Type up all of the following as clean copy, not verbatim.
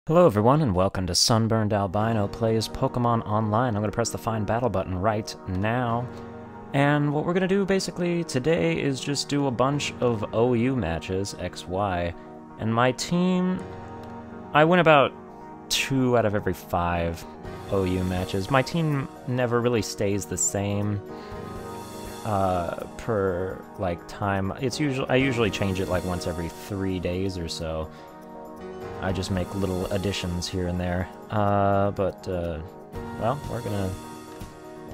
Hello everyone and welcome to Sunburned Albino Plays Pokemon Online. I'm going to press the Find Battle button right now. And what we're going to do basically today is just do a bunch of OU matches, XY. And my team, I win about 2 out of every 5 OU matches. My team never really stays the same per like time. I usually change it like once every 3 days or so. I just make little additions here and there. Well, we're gonna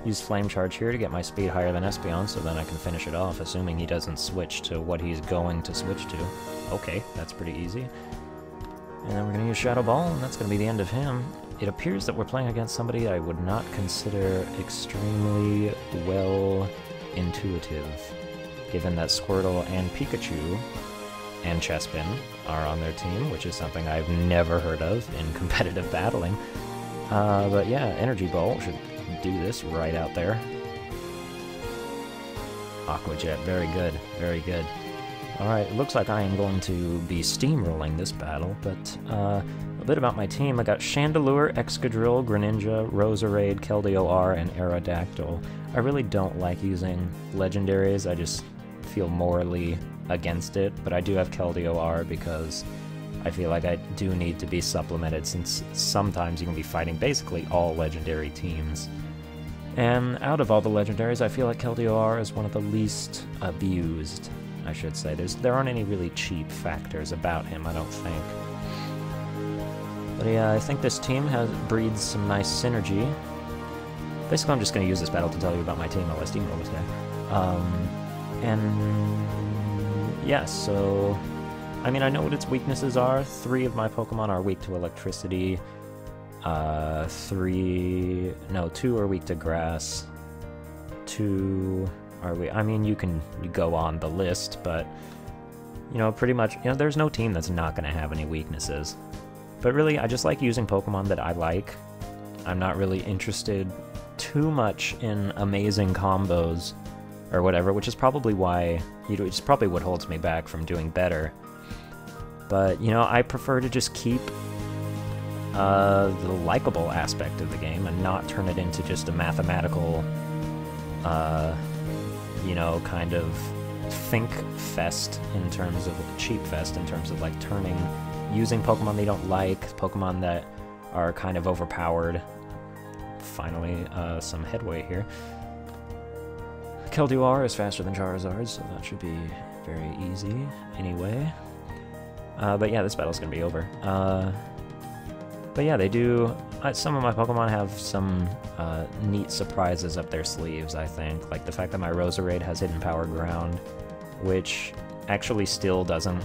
use Flame Charge here to get my speed higher than Espeon, so then I can finish it off, assuming he doesn't switch to what he's going to switch to. Okay, that's pretty easy. And then we're gonna use Shadow Ball, and that's gonna be the end of him. It appears that we're playing against somebody I would not consider extremely well intuitive, given that Squirtle and Pikachu and Chespin are on their team, which is something I've never heard of in competitive battling. But yeah, Energy Ball should do this right out there. Aqua Jet, very good, very good. Alright, it looks like I am going to be steamrolling this battle, but a bit about my team. I got Chandelure, Excadrill, Greninja, Roserade, Keldeo-R, and Aerodactyl. I really don't like using legendaries, I just feel morally against it, but I do have Keldeo-R because I feel like I do need to be supplemented, since sometimes you can be fighting basically all legendary teams. And out of all the legendaries, I feel like Keldeo-R is one of the least abused, I should say. There aren't any really cheap factors about him, I don't think. But yeah, I think this team breeds some nice synergy. Basically, I'm just going to use this battle to tell you about my team. I'll steamroll this guy. Yeah, so, I mean, I know what its weaknesses are. 3 of my Pokemon are weak to electricity. 2 are weak to grass. 2 are weak. I mean, you go on the list, but, you know, pretty much, you know, there's no team that's not going to have any weaknesses. But really, I just like using Pokemon that I like. I'm not really interested too much in amazing combos or whatever, which is probably why, it's probably what holds me back from doing better. But, you know, I prefer to just keep the likable aspect of the game and not turn it into just a mathematical, you know, kind of think fest in terms of, cheap fest in terms of, like, using Pokemon they don't like, Pokemon that are kind of overpowered. Finally, some headway here. Keldeo-R is faster than Charizard, so that should be very easy anyway. But yeah, this battle's gonna be over. But yeah, they do... some of my Pokemon have some neat surprises up their sleeves, I think. Like the fact that my Roserade has Hidden Power Ground, which actually still doesn't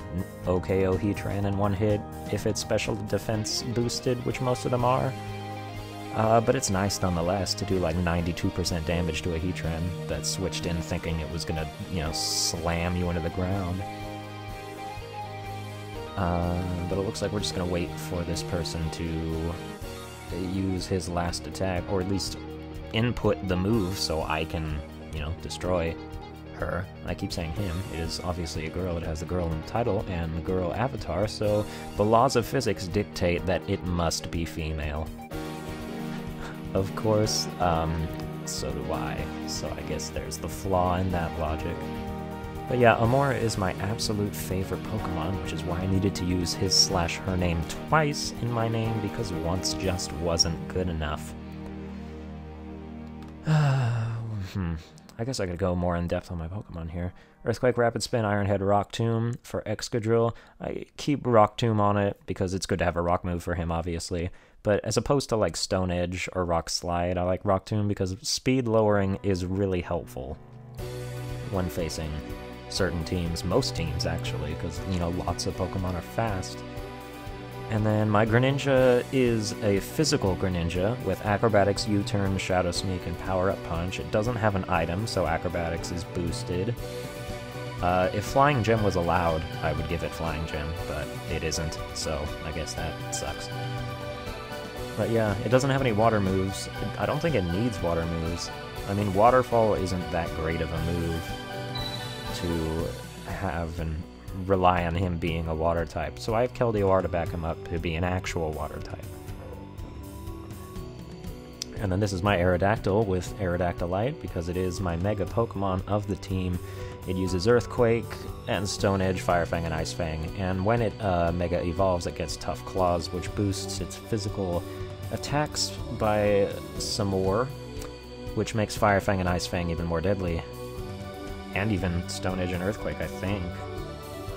OKO Heatran in one hit if it's special defense boosted, which most of them are. But it's nice nonetheless to do like 92% damage to a Heatran that switched in thinking it was gonna, you know, slam you into the ground. But it looks like we're just gonna wait for this person to use his last attack, or at least input the move so I can, you know, destroy her. I keep saying him. It is obviously a girl. It has the girl in the title and the girl avatar, so the laws of physics dictate that it must be female. Of course, so do I, so I guess there's the flaw in that logic. But yeah, Amora is my absolute favorite Pokemon, which is why I needed to use his/her name twice in my name, because once just wasn't good enough. I guess I could go more in depth on my Pokemon here. Earthquake, Rapid Spin, Iron Head, Rock Tomb for Excadrill. I keep Rock Tomb on it because it's good to have a rock move for him, obviously. But as opposed to like Stone Edge or Rock Slide, I like Rock Tomb because speed lowering is really helpful when facing certain teams, most teams actually, because, you know, lots of Pokemon are fast. And then my Greninja is a physical Greninja with Acrobatics, U-Turn, Shadow Sneak, and Power Up Punch. It doesn't have an item, so Acrobatics is boosted. If Flying Gem was allowed, I would give it Flying Gem, but it isn't, so I guess that sucks. But yeah, it doesn't have any water moves. I don't think it needs water moves. I mean, Waterfall isn't that great of a move to have, and rely on him being a water type. So I have Keldeo to back him up to be an actual water type. And then this is my Aerodactyl with Aerodactylite, because it is my Mega Pokemon of the team. It uses Earthquake and Stone Edge, Fire Fang, and Ice Fang. And when it Mega Evolves, it gets Tough Claws, which boosts its physical attacks by some more, which makes Fire Fang and Ice Fang even more deadly. And even Stone Edge and Earthquake, I think.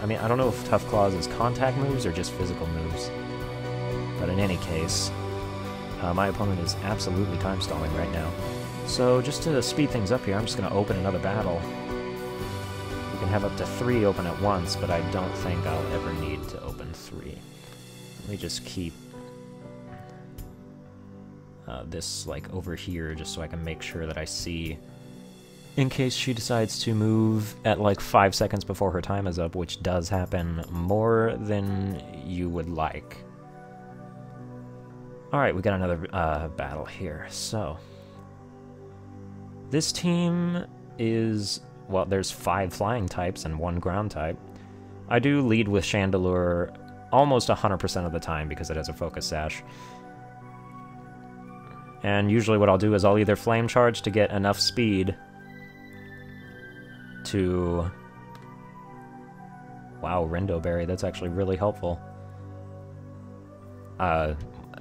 I mean, I don't know if Tough Claws is contact moves or just physical moves. But in any case, my opponent is absolutely time stalling right now. So just to speed things up here, I'm just going to open another battle. You can have up to 3 open at once, but I don't think I'll ever need to open 3. Let me just keep this like over here just so I can make sure that I see in case she decides to move at like 5 seconds before her time is up, which does happen more than you would like. Alright, we got another battle here. So, this team is, well, there's 5 flying types and 1 ground type. I do lead with Chandelure almost 100% of the time because it has a Focus Sash. And usually what I'll do is I'll either Flame Charge to get enough speed to... Wow, Rindo Berry, that's actually really helpful.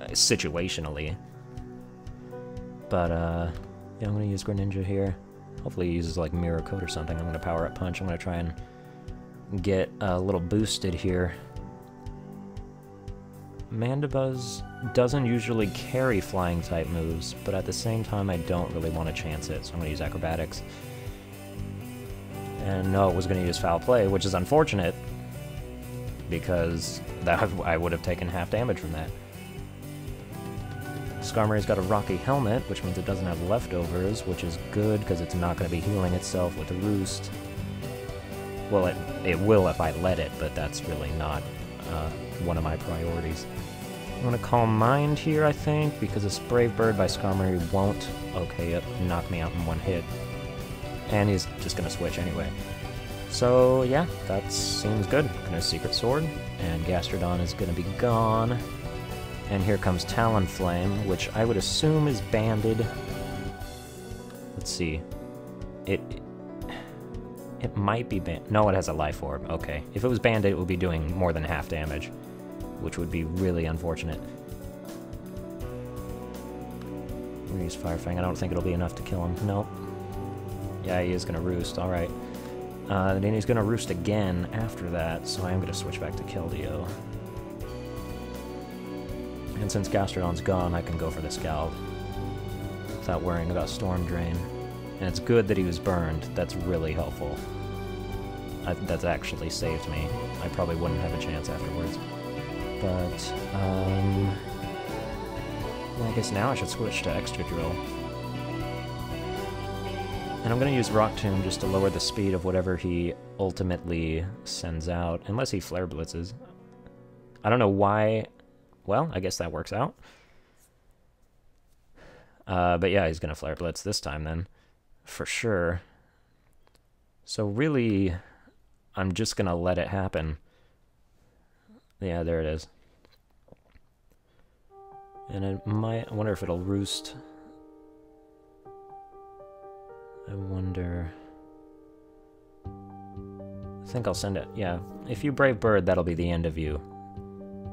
Situationally. But, yeah, I'm gonna use Greninja here. Hopefully he uses, like, Mirror Coat or something. I'm gonna Power Up Punch. I'm gonna try and get a little boosted here. Mandibuzz doesn't usually carry flying-type moves, but at the same time I don't really want to chance it, so I'm gonna use Acrobatics. And no, it was gonna use Foul Play, which is unfortunate, because I would have taken half damage from that. Skarmory's got a Rocky Helmet, which means it doesn't have leftovers, which is good because it's not going to be healing itself with a Roost. Well, it will if I let it, but that's really not one of my priorities. I'm going to Calm Mind here, I think, because this Brave Bird by Skarmory won't knock me out in one hit. And he's just going to switch anyway. So, yeah, that seems good. Gonna Secret Sword, and Gastrodon is going to be gone. And here comes Talonflame, which I would assume is banded. Let's see. It might be banded. No, it has a Life Orb. Okay. If it was banded, it would be doing more than half damage, which would be really unfortunate. I'm gonna use Fire Fang. I don't think it'll be enough to kill him. Nope. Yeah, he is gonna Roost. Alright. Then he's gonna Roost again after that, so I am gonna switch back to Keldeo. And since Gastrodon's gone, I can go for the Scald without worrying about Storm Drain. And it's good that he was burned. That's really helpful. That's actually saved me. I probably wouldn't have a chance afterwards. But, well, I guess now I should switch to Excadrill. And I'm going to use Rock Tomb just to lower the speed of whatever he ultimately sends out, unless he Flare Blitzes. I don't know why... Well, I guess that works out. But yeah, he's going to Flare Blitz this time then, for sure. So really, I'm just going to let it happen. Yeah, there it is. And it might... I wonder if it'll Roost. I wonder... I think I'll send it... Yeah, if you Brave Bird, that'll be the end of you.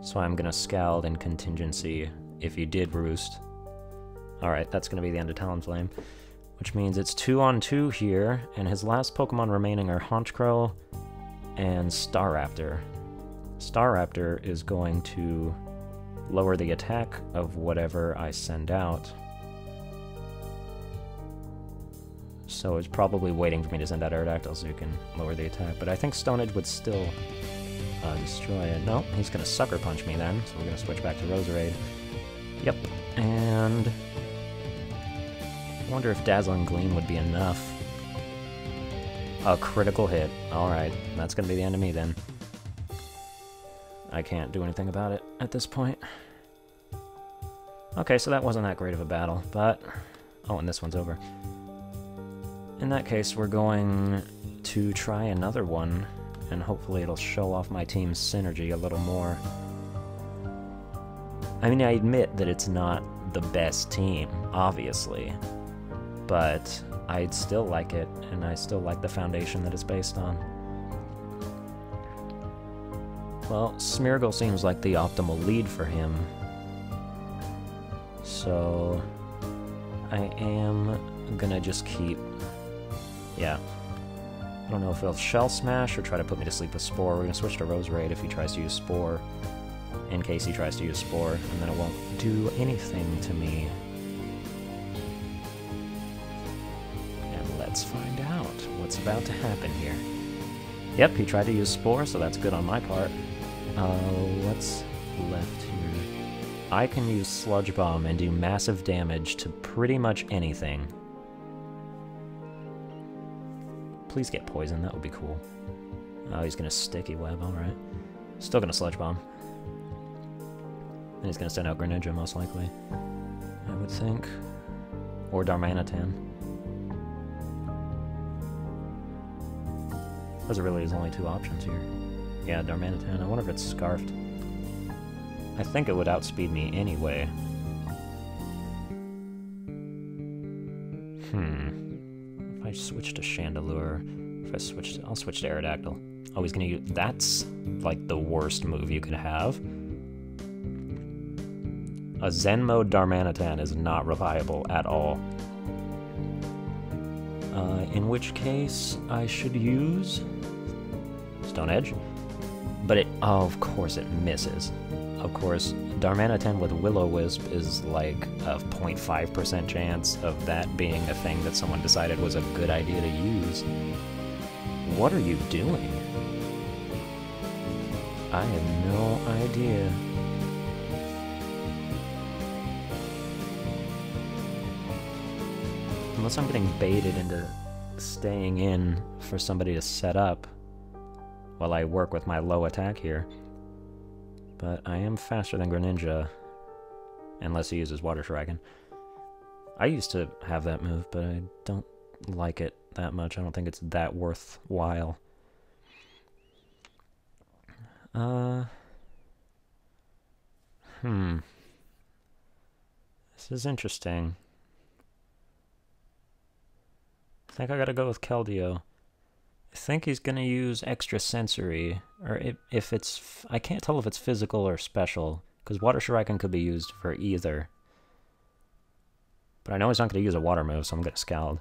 So I'm gonna Scald in contingency if you did Roost. Alright, that's gonna be the end of Talonflame. Which means it's 2-on-2 here, and his last Pokemon remaining are Honchkrow and Staraptor. Staraptor is going to lower the attack of whatever I send out. So it's probably waiting for me to send out Aerodactyl so you can lower the attack, but I think Stone Edge would still... destroy it. No, he's gonna Sucker Punch me then, so we're gonna switch back to Roserade. Yep, and... I wonder if Dazzling Gleam would be enough. A critical hit. Alright, that's gonna be the end of me then. I can't do anything about it at this point. Okay, so that wasn't that great of a battle, but... Oh, and this one's over. In that case, we're going to try another one. and hopefully it'll show off my team's synergy a little more. I mean, I admit that it's not the best team, obviously, but I'd still like it, and I still like the foundation that it's based on. Well, Smeargle seems like the optimal lead for him, so I am gonna just keep... Yeah. I don't know if he'll Shell Smash or try to put me to sleep with Spore. We're gonna switch to Roserade if he tries to use Spore, in case he tries to use Spore, and then it won't do anything to me. And let's find out what's about to happen here. Yep, he tried to use Spore, so that's good on my part. What's left here? I can use Sludge Bomb and do massive damage to pretty much anything. Please get poison, that would be cool. Oh, he's gonna Sticky Web, alright. Still gonna Sludge Bomb. And he's gonna send out Greninja, most likely, I would think. Or Darmanitan. Those are really his only two options here. Yeah, Darmanitan. I wonder if it's Scarfed. I think it would outspeed me anyway. If I switch to Chandelure, if I switch to... I'll switch to Aerodactyl. Oh, he's gonna use... That's, like, the worst move you could have. A Zen mode Darmanitan is not reliable at all. In which case, I should use Stone Edge. But it... Oh, of course it misses. Of course, Darmanitan with Will-O-Wisp is like a 0.5% chance of that being a thing that someone decided was a good idea to use. What are you doing? I have no idea. Unless I'm getting baited into staying in for somebody to set up while I work with my low attack here. But I am faster than Greninja, unless he uses Water Shuriken. I used to have that move, but I don't like it that much. I don't think it's that worthwhile. This is interesting. I think I gotta go with Keldeo. I think he's gonna use Extra Sensory, or if it's... I can't tell if it's physical or special, because Water Shuriken could be used for either. But I know he's not gonna use a water move, so I'm gonna Scald.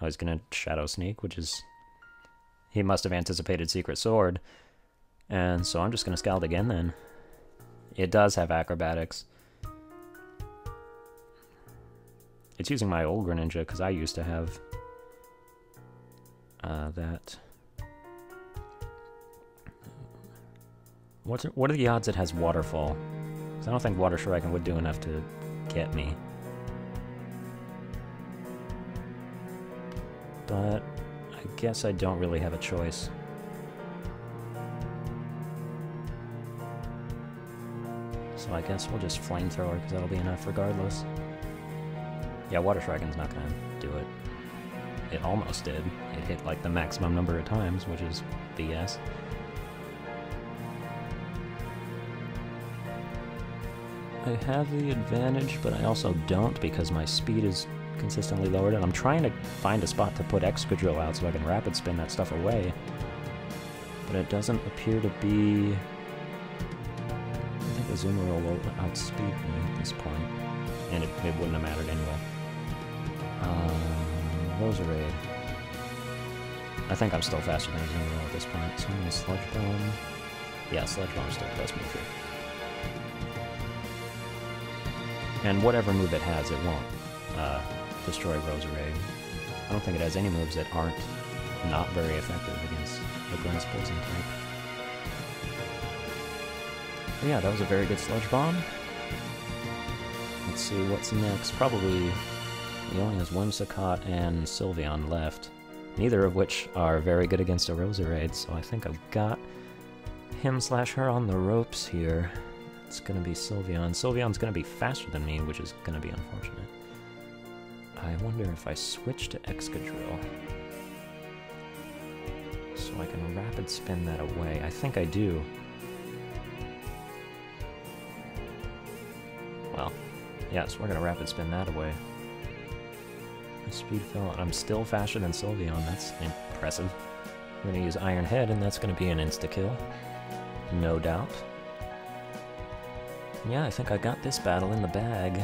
Oh, he's gonna Shadow Sneak, which is... He must have anticipated Secret Sword. And so I'm just gonna Scald again then. It does have Acrobatics. It's using my old Greninja, because I used to have... that. What are the odds it has Waterfall? Because I don't think Water Shuriken would do enough to get me. But I guess I don't really have a choice. So I guess we'll just Flamethrower, because that'll be enough regardless. Yeah, Water Shuriken's not gonna do it. It almost did. It hit like the maximum number of times, which is BS. I have the advantage, but I also don't because my speed is consistently lowered, and I'm trying to find a spot to put Excadrill out so I can Rapid Spin that stuff away. But it doesn't appear to be... I think Azumarill will outspeed me at this point, and it wouldn't have mattered anyway. Roserade. I think I'm still faster than Azumarill at this point, so I'm going to Sludge Bomb. Yeah, Sludge Bomb still the best move here. And whatever move it has, it won't destroy Roserade. I don't think it has any moves that aren't not very effective against the Grass Poison type. But yeah, that was a very good Sludge Bomb. Let's see what's next. Probably... He only has Whimsicott and Sylveon left, neither of which are very good against a Roserade, so I think I've got him/her on the ropes here. It's gonna be Sylveon. Sylveon's gonna be faster than me, which is gonna be unfortunate. I wonder if I switch to Excadrill. So I can rapid spin that away. I think I do. Well, yes, we're gonna rapid spin that away. My speed fell. I'm still faster than Sylveon. That's impressive. I'm gonna use Iron Head, and that's gonna be an insta-kill. No doubt. Yeah, I think I got this battle in the bag,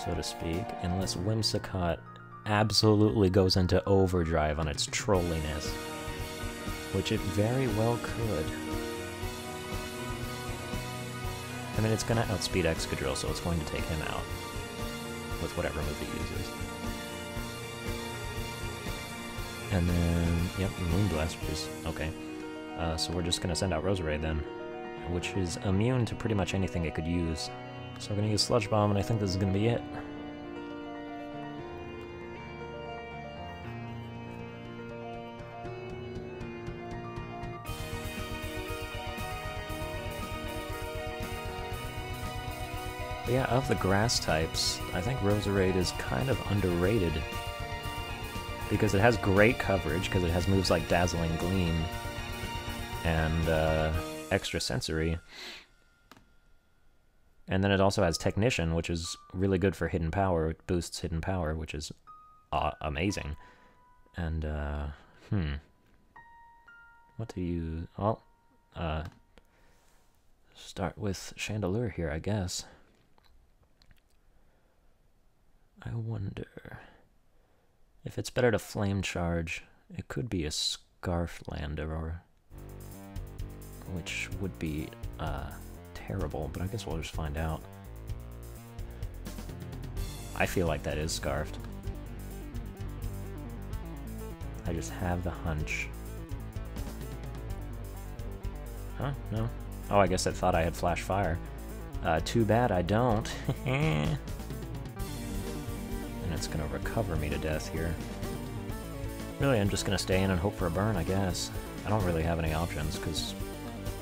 so to speak, unless Whimsicott absolutely goes into overdrive on its trolliness, which it very well could. I mean, it's going to outspeed Excadrill, so it's going to take him out with whatever move it uses. And then, yep, Moonblast is okay. So we're just going to send out Roserade then, which is immune to pretty much anything it could use. So we're going to use Sludge Bomb, and I think this is going to be it. But yeah, of the grass types, I think Roserade is kind of underrated. Because it has great coverage, because it has moves like Dazzling Gleam and Extra Sensory. And then it also has Technician, which is really good for Hidden Power. It boosts Hidden Power, which is amazing. And, what to use? Well, start with Chandelure here, I guess. I wonder if it's better to Flame Charge. It could be a Scarflander, which would be terrible, but I guess we'll just find out. I feel like that is Scarfed. I just have the hunch. Huh? No? Oh, I guess I thought I had Flash Fire. Too bad I don't. And it's gonna recover me to death here. Really, I'm just gonna stay in and hope for a burn, I guess. I don't really have any options, because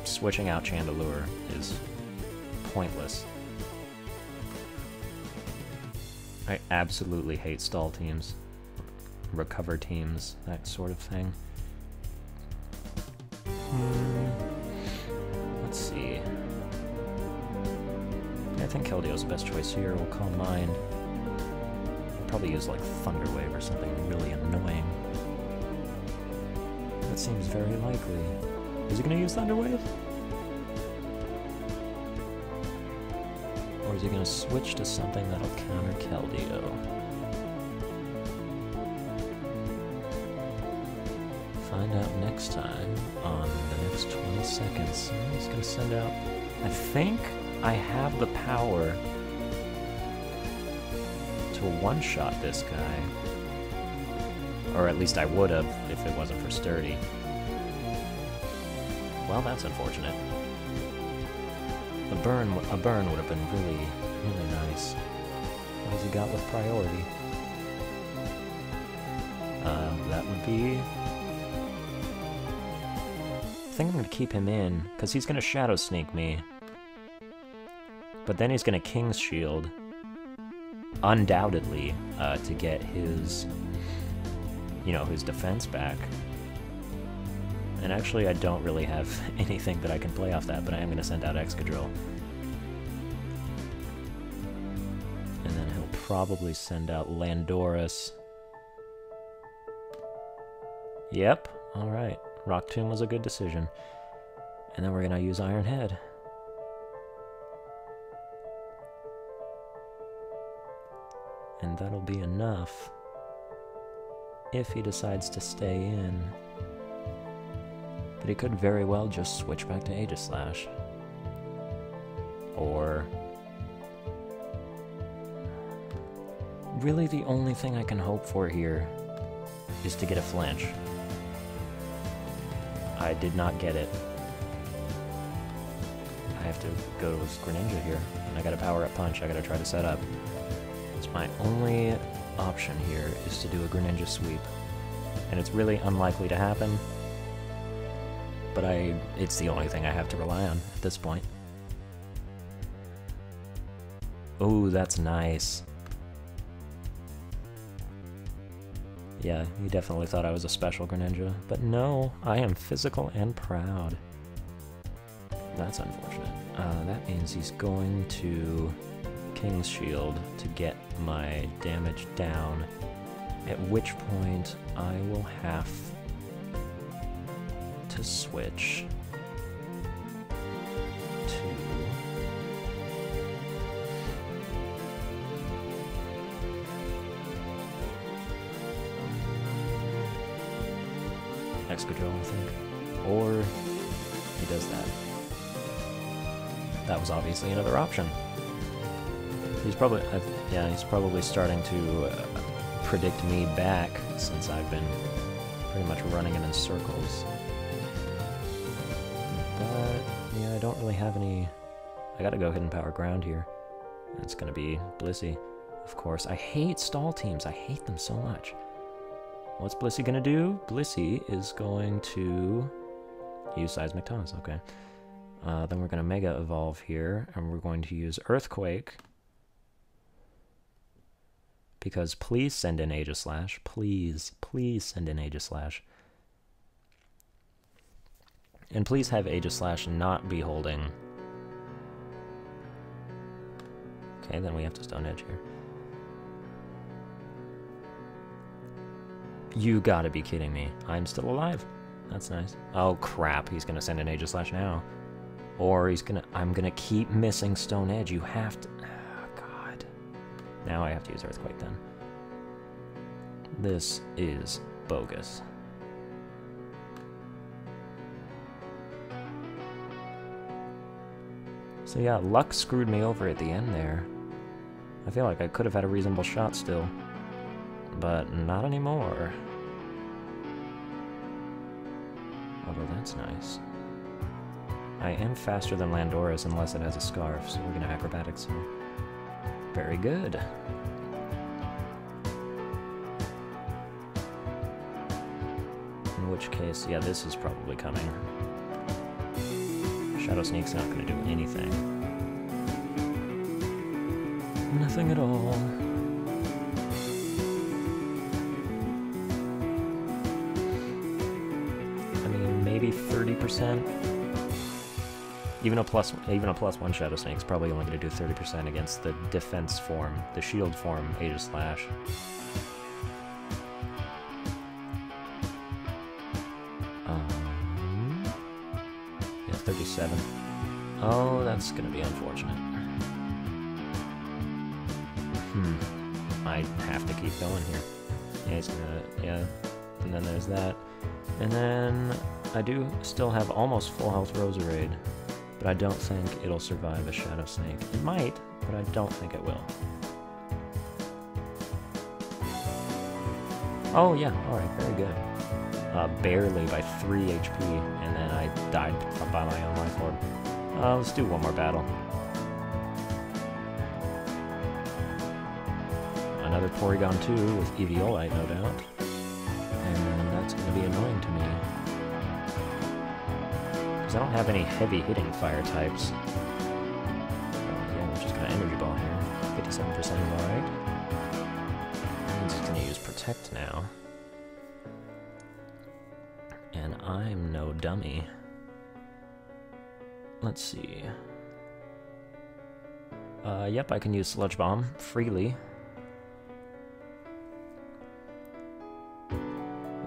switching out Chandelure is pointless. I absolutely hate stall teams. Recover teams, that sort of thing. Let's see. I think Keldeo's the best choice here. We'll Calm Mind. I'll probably use like Thunder Wave or something really annoying. That seems very likely. Is he gonna use Thunder Wave? Or is he gonna switch to something that'll counter Keldeo? Find out next time on the next 20 seconds. He's gonna send out... I think I have the power to one-shot this guy. Or at least I would have if it wasn't for Sturdy. Well, that's unfortunate. A burn would have been really, really nice. What has he got with priority? That would be... I think I'm going to keep him in, because he's going to Shadow Sneak me. But then he's going to King's Shield, undoubtedly, to get his, you know, his defense back. And actually, I don't really have anything that I can play off that, but I am going to send out Excadrill. And then he'll probably send out Landorus. Yep, alright. Rock Tomb was a good decision. And then we're going to use Iron Head. And that'll be enough if he decides to stay in. But he could very well just switch back to Aegislash. Or... really the only thing I can hope for here is to get a flinch. I did not get it. I have to go with Greninja here. And I gotta power up Punch, I gotta try to set up. It's my only option here is to do a Greninja sweep. And it's really unlikely to happen. But it's the only thing I have to rely on at this point. Ooh, that's nice. Yeah, you definitely thought I was a special Greninja, but no, I am physical and proud. That's unfortunate. That means he's going to King's Shield to get my damage down, at which point I will have to switch to Excadrill, I think. Or he does that. That was obviously another option. He's probably, yeah, he's probably starting to predict me back since I've been pretty much running him in circles. But, yeah, I don't really have any... I gotta go Hidden Power Ground here. It's gonna be Blissey, of course. I hate stall teams. I hate them so much. What's Blissey gonna do? Blissey is going to use Seismic Toss, okay. Then we're gonna Mega Evolve here, and we're going to use Earthquake. Because please send in Aegislash. Please, please send in Aegislash. And please have Aegislash not be holding. Okay, then we have to Stone Edge here. You gotta be kidding me. I'm still alive. That's nice. Oh crap, he's gonna send an Aegislash now. Or he's gonna... I'm gonna keep missing Stone Edge. You have to... Oh, God. Now I have to use Earthquake then. This is bogus. So yeah, luck screwed me over at the end there. I feel like I could have had a reasonable shot still. But not anymore. Although that's nice. I am faster than Landorus unless it has a Scarf, so we're gonna Acrobatics here. Very good. In which case, yeah, this is probably coming. Shadow Sneak's not gonna do anything. Nothing at all. I mean, maybe 30%. Even a plus one Shadow Snake's probably only going to do 30% against the defense form, the shield form, Aegislash. Yeah, 37. Oh, that's going to be unfortunate. I have to keep going here. Yeah, he's gonna, yeah. And then there's that. And then I do still have almost full health Roserade. But I don't think it'll survive a Shadow Snake. It might, but I don't think it will. Oh yeah, alright, very good. Barely by 3 HP, and then I died by my own life orb. Let's do one more battle. Another Porygon 2 with Eviolite, no doubt. And that's going to be annoying to me. I don't have any heavy-hitting fire types. Yeah, we're just gonna Energy Ball here. 57% is alright. Means he's gonna use Protect now. And I'm no dummy. Let's see. Yep, I can use Sludge Bomb freely.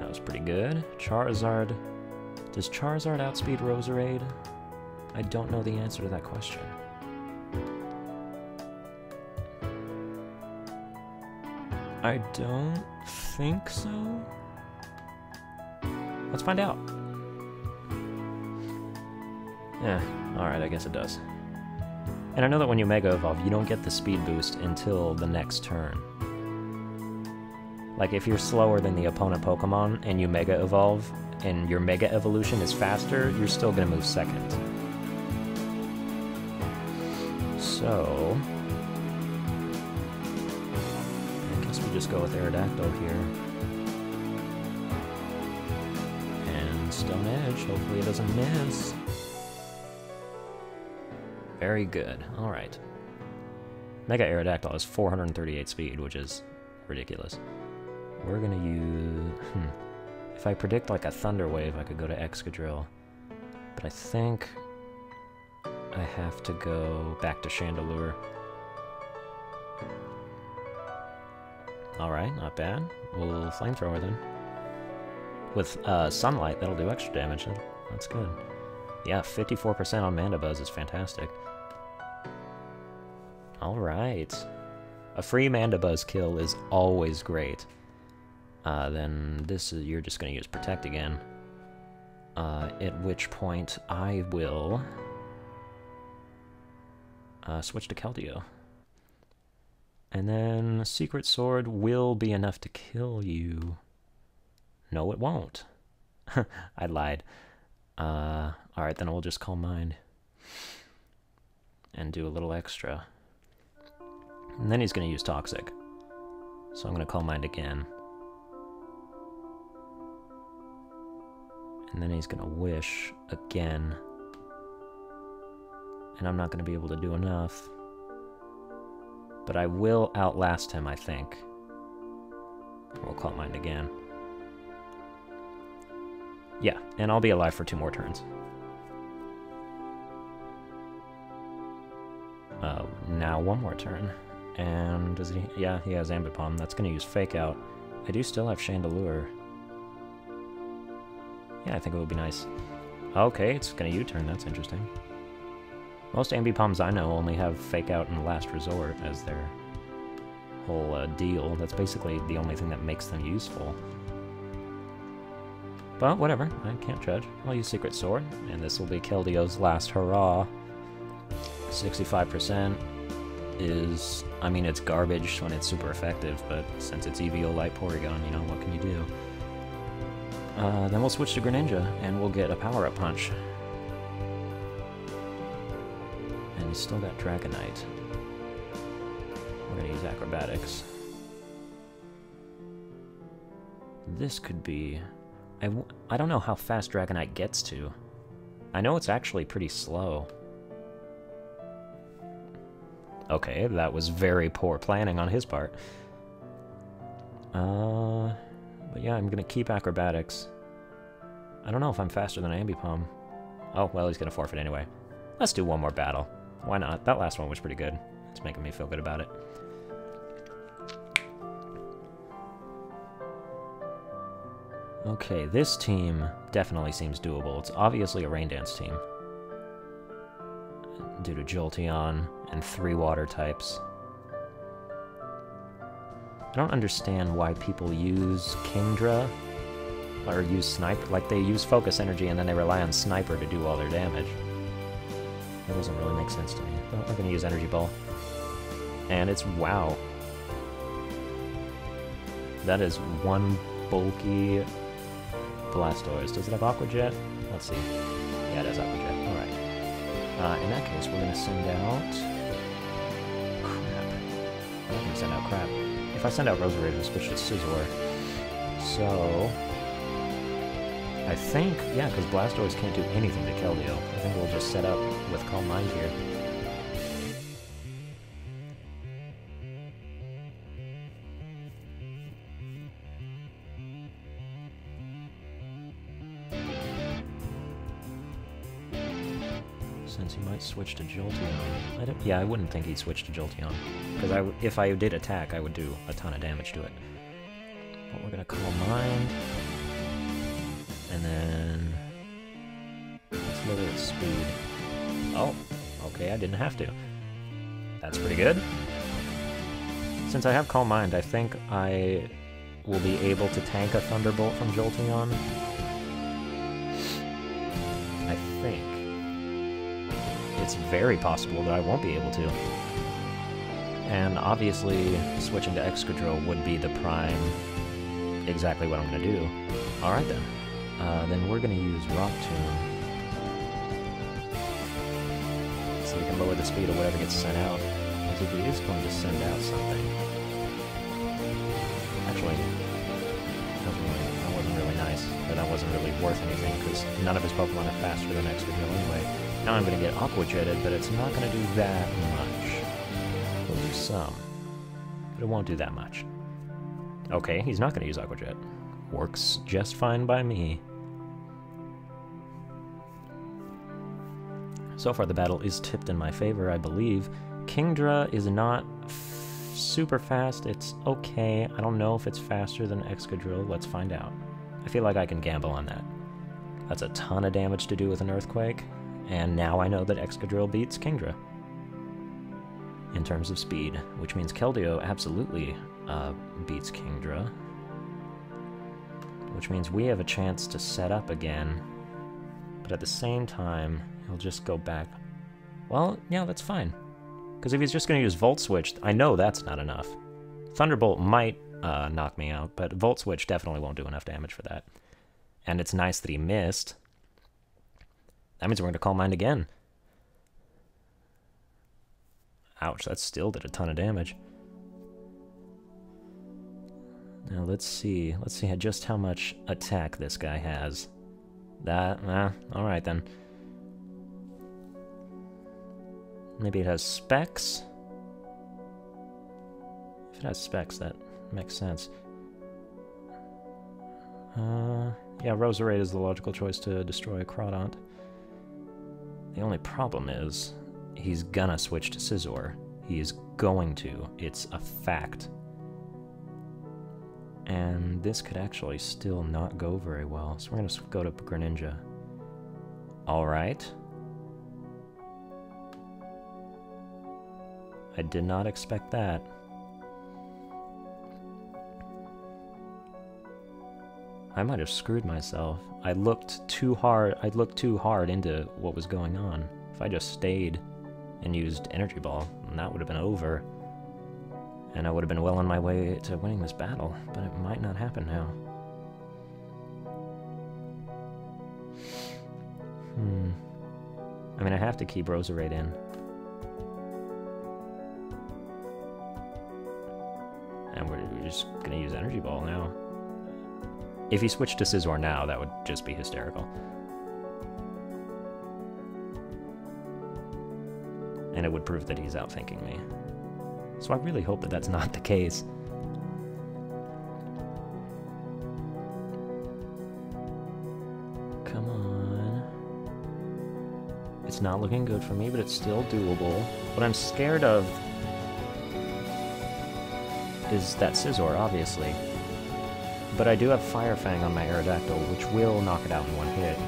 That was pretty good. Charizard. Does Charizard outspeed Roserade? I don't know the answer to that question. I don't think so. Let's find out. Yeah, alright, I guess it does. And I know that when you Mega Evolve, you don't get the speed boost until the next turn. Like, if you're slower than the opponent Pokemon and you Mega Evolve, and your Mega Evolution is faster, you're still going to move second. So... I guess we just go with Aerodactyl here. And Stone Edge, hopefully it doesn't miss. Very good, alright. Mega Aerodactyl has 438 speed, which is ridiculous. We're gonna use... If I predict like a Thunder Wave, I could go to Excadrill. But I think I have to go back to Chandelure. Alright, not bad. We'll Flamethrower then. With Sunlight, that'll do extra damage. That's good. Yeah, 54% on Mandibuzz is fantastic. Alright. A free Mandibuzz kill is always great. Then this is, you're just going to use Protect again. At which point I will switch to Keldeo. And then Secret Sword will be enough to kill you. No, it won't. I lied. Alright, then we'll just Calm Mind. And do a little extra. And then he's going to use Toxic. So I'm going to Calm Mind again. And then he's going to Wish again. And I'm not going to be able to do enough. But I will outlast him, I think. We'll Calm Mind again. Yeah, and I'll be alive for 2 more turns. Now 1 more turn. And does he... Yeah, he has Ambipom. That's going to use Fake Out. I do still have Chandelure. Yeah, I think it would be nice. Okay, it's going to U-turn. That's interesting. Most Ambipoms I know only have Fake Out and Last Resort as their whole deal. That's basically the only thing that makes them useful. But whatever, I can't judge. I'll use Secret Sword, and this will be Keldeo's last hurrah. 65% is... I mean, it's garbage when it's super effective, but since it's EVO Light Porygon, you know, what can you do? Then we'll switch to Greninja, and we'll get a Power-Up Punch. And he's still got Dragonite. We're gonna use Acrobatics. This could be... I don't know how fast Dragonite gets to. I know it's actually pretty slow. Okay, that was very poor planning on his part. But yeah, I'm gonna keep Acrobatics. I don't know if I'm faster than Ambipom. Oh, well, he's gonna forfeit anyway. Let's do 1 more battle. Why not? That last one was pretty good. It's making me feel good about it. Okay, this team definitely seems doable. It's obviously a Rain Dance team. Due to Jolteon and 3 water types. I don't understand why people use Kingdra or use Sniper. Like, they use Focus Energy and then they rely on Sniper to do all their damage. That doesn't really make sense to me. But we're going to use Energy Ball. And it's wow. That is 1 bulky Blastoise. Does it have Aqua Jet? Let's see. Yeah, it has Aqua Jet. Alright. In that case, we're going to send out... Crap. I'm not going to send out Crap. If I send out Roserade, we'll switch to Scizor. So... I think... Yeah, because Blastoise can't do anything to Keldeo. I think we'll just set up with Calm Mind here. Since he might switch to Jolteon. Yeah, I wouldn't think he'd switch to Jolteon. Because if I did attack, I would do a ton of damage to it. But we're gonna Calm Mind. And then... let's lower its speed. Oh, okay, I didn't have to. That's pretty good. Since I have Calm Mind, I think I will be able to tank a Thunderbolt from Jolteon. I think. It's very possible that I won't be able to. And obviously, switching to Excadrill would be the prime, exactly what I'm going to do. Alright then. Then we're going to use Rock Tomb. So we can lower the speed of whatever gets sent out. As if he is going to send out something. Actually, that wasn't really nice. Or that wasn't really worth anything, because none of his Pokemon are faster than Excadrill anyway. Now I'm going to get Aqua Jetted, but it's not going to do that much. It'll do some, but it won't do that much. Okay, he's not going to use Aqua Jet. Works just fine by me. So far the battle is tipped in my favor, I believe. Kingdra is not super fast. It's okay. I don't know if it's faster than Excadrill. Let's find out. I feel like I can gamble on that. That's a ton of damage to do with an Earthquake, and now I know that Excadrill beats Kingdra in terms of speed, which means Keldeo absolutely beats Kingdra, which means we have a chance to set up again, but at the same time, he'll just go back. Well, yeah, that's fine, because if he's just going to use Volt Switch, I know that's not enough. Thunderbolt might knock me out, but Volt Switch definitely won't do enough damage for that. And it's nice that he missed. That means we're going to Calm Mind again. Ouch, that still did a ton of damage. Now let's see just how much attack this guy has. Alright then. Maybe it has Specs? If it has Specs, that makes sense. Yeah, Roserade is the logical choice to destroy Crawdaunt. The only problem is, he's gonna switch to Scizor. He is going to. It's a fact. And this could actually still not go very well, so we're gonna go to Greninja. Alright. I did not expect that. I might have screwed myself. I looked too hard into what was going on. If I just stayed and used Energy Ball, that would have been over. And I would have been well on my way to winning this battle, but it might not happen now. I mean, I have to keep Roserade in. And we're just gonna use Energy Ball now. If he switched to Scizor now, that would just be hysterical. And it would prove that he's outthinking me. So I really hope that that's not the case. Come on. It's not looking good for me, but it's still doable. What I'm scared of is that Scizor, obviously. But I do have Fire Fang on my Aerodactyl, which will knock it out in one hit.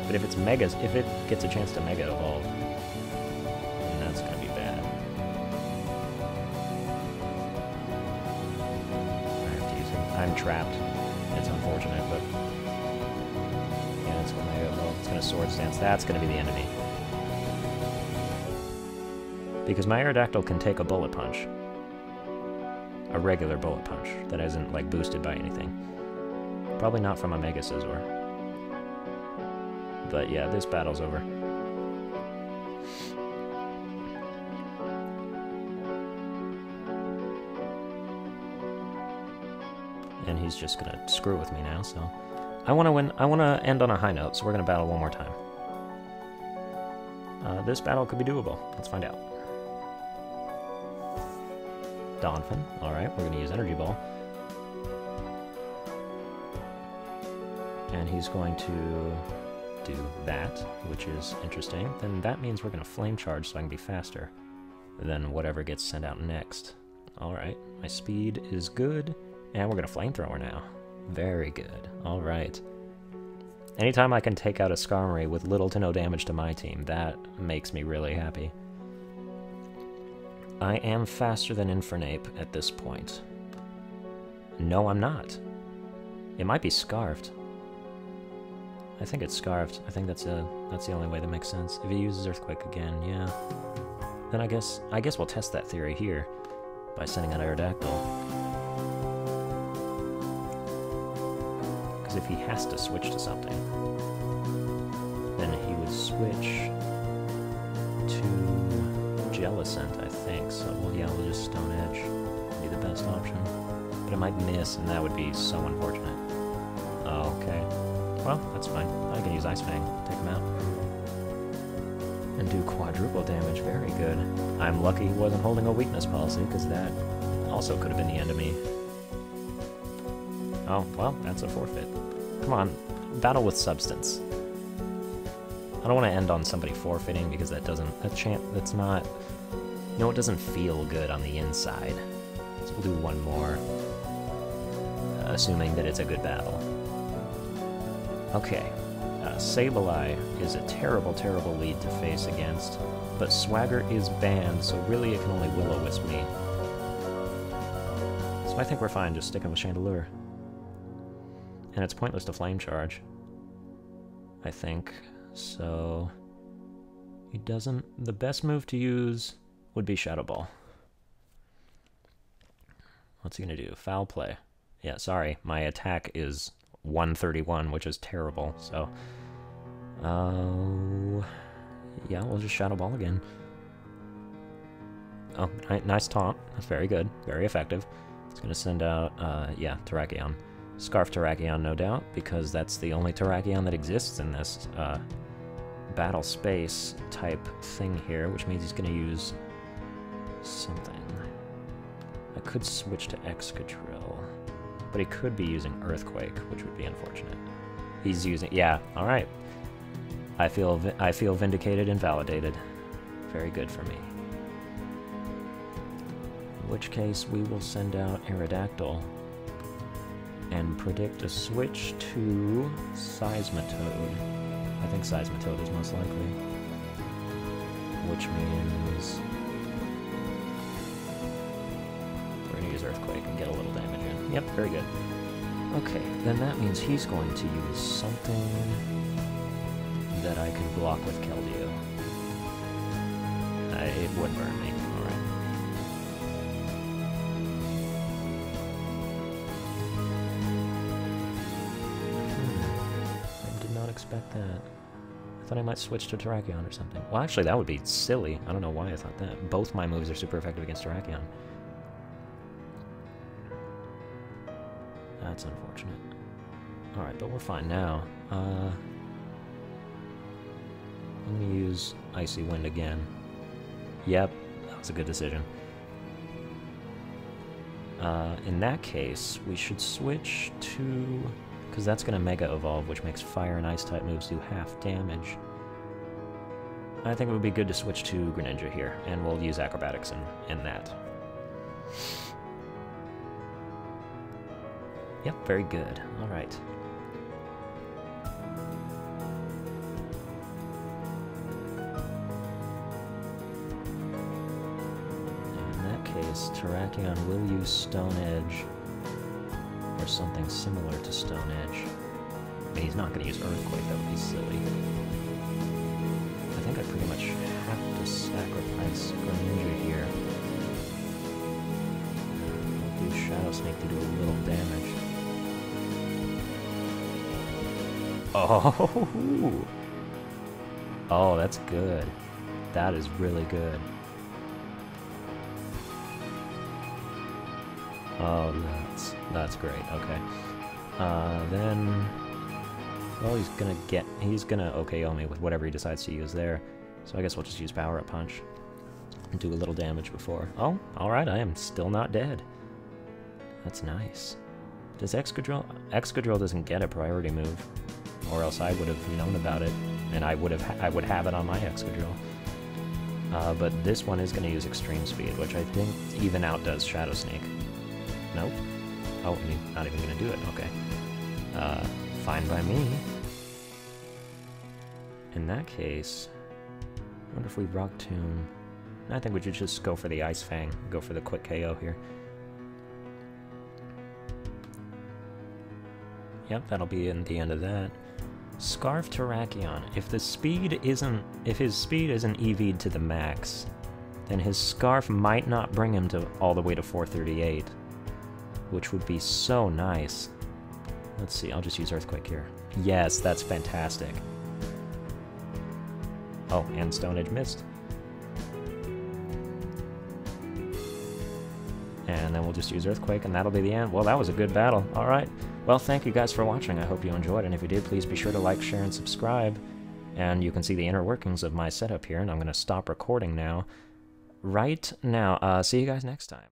But if it gets a chance to Mega Evolve, then that's gonna be bad. I have to use it. I'm trapped. It's unfortunate, but yeah, it's gonna Mega Evolve. It's gonna Swords Dance. That's gonna be the end of me. Because my Aerodactyl can take a Bullet Punch. A regular Bullet Punch that isn't, like, boosted by anything. Probably not from a Mega Scizor. But yeah, this battle's over. And he's just gonna screw with me now, so... I wanna win. I wanna end on a high note, so we're gonna battle one more time. This battle could be doable. Let's find out. Donphan. Alright, we're gonna use Energy Ball. And he's going to do that, which is interesting. Then that means we're gonna Flame Charge so I can be faster than whatever gets sent out next. Alright, my speed is good, and we're gonna Flamethrower now. Very good. Alright. Anytime I can take out a Skarmory with little to no damage to my team, that makes me really happy. I am faster than Infernape at this point. No, I'm not. It might be Scarfed. I think it's Scarfed. I think that's the only way that makes sense. If he uses Earthquake again, yeah. Then I guess we'll test that theory here by sending out Aerodactyl. Because if he has to switch to something, then he would switch to Jellicent, I think. So, well, yeah, we'll just Stone Edge. Be the best option. But it might miss, and that would be so unfortunate. Oh, okay. Well, that's fine. I can use Ice Fang, take him out. And do quadruple damage, very good. I'm lucky he wasn't holding a weakness policy, because that also could have been the end of me. Oh, well, that's a forfeit. Come on, battle with substance. I don't want to end on somebody forfeiting because that's not, you know, it doesn't feel good on the inside. So we'll do one more, assuming that it's a good battle. Okay, Sableye is a terrible, terrible lead to face against, but Swagger is banned, so really it can only Will-O-Wisp me. So I think we're fine just sticking with Chandelure. And it's pointless to Flame Charge, I think. So he doesn't. The best move to use would be Shadow Ball. What's he gonna do? Foul play. Yeah, sorry, my attack is 131, which is terrible. So, yeah, we'll just Shadow Ball again. Oh, nice taunt. That's very good, very effective. It's gonna send out, yeah, Terrakion. Scarf Terrakion, no doubt, because that's the only Terrakion that exists in this battle space type thing here, which means he's going to use something. I could switch to Excadrill, but he could be using Earthquake, which would be unfortunate. He's using, yeah, all right. I feel vindicated and validated. Very good for me. In which case, we will send out Aerodactyl and predict a switch to Seismitoad. I think Seismitoad is most likely. Which means we're going to use Earthquake and get a little damage in. Yep, very good. Okay, then that means he's going to use something that I can block with Keldeo. It would burn me. Alright. Expect that. I thought I might switch to Terrakion or something. Well, actually, that would be silly. I don't know why I thought that. Both my moves are super effective against Terrakion. That's unfortunate. Alright, but we're fine now. I'm gonna use Icy Wind again. Yep, that was a good decision. In that case, we should switch to... because that's going to Mega Evolve, which makes Fire and Ice-type moves do half damage. I think it would be good to switch to Greninja here, and we'll use Acrobatics in that. Yep, very good. Alright. In that case, Terrakion will use Stone Edge, or something similar to Stone Edge. I mean, he's not going to use Earthquake, that would be silly. I think I pretty much have to sacrifice Greninja here. I'll do Shadow Sneak to do a little damage. Oh! Oh, that's good. That is really good. Oh, that's great. Okay. Then, well, he's gonna OKO me with whatever he decides to use there. So I guess we'll just use Power Up Punch and do a little damage before. Oh, all right. I am still not dead. That's nice. Does Excadrill? Excadrill doesn't get a priority move, or else I would have known about it, and I would have it on my Excadrill. But this one is gonna use Extreme Speed, which I think even outdoes Shadow Sneak. Nope. Oh, he's not even gonna do it. Okay. Fine by me. In that case, I wonder if we Rock Tomb. I think we should just go for the Ice Fang. Go for the quick KO here. Yep, that'll be in the end of that. Scarf Terrakion. If his speed isn't EV'd to the max, then his Scarf might not bring him to all the way to 438, which would be so nice. Let's see, I'll just use Earthquake here. Yes, that's fantastic. Oh, and Stone Edge missed. And then we'll just use Earthquake, and that'll be the end. Well, that was a good battle. All right. Well, thank you guys for watching. I hope you enjoyed, and if you did, please be sure to like, share, and subscribe. And you can see the inner workings of my setup here, and I'm going to stop recording now. Right now. See you guys next time.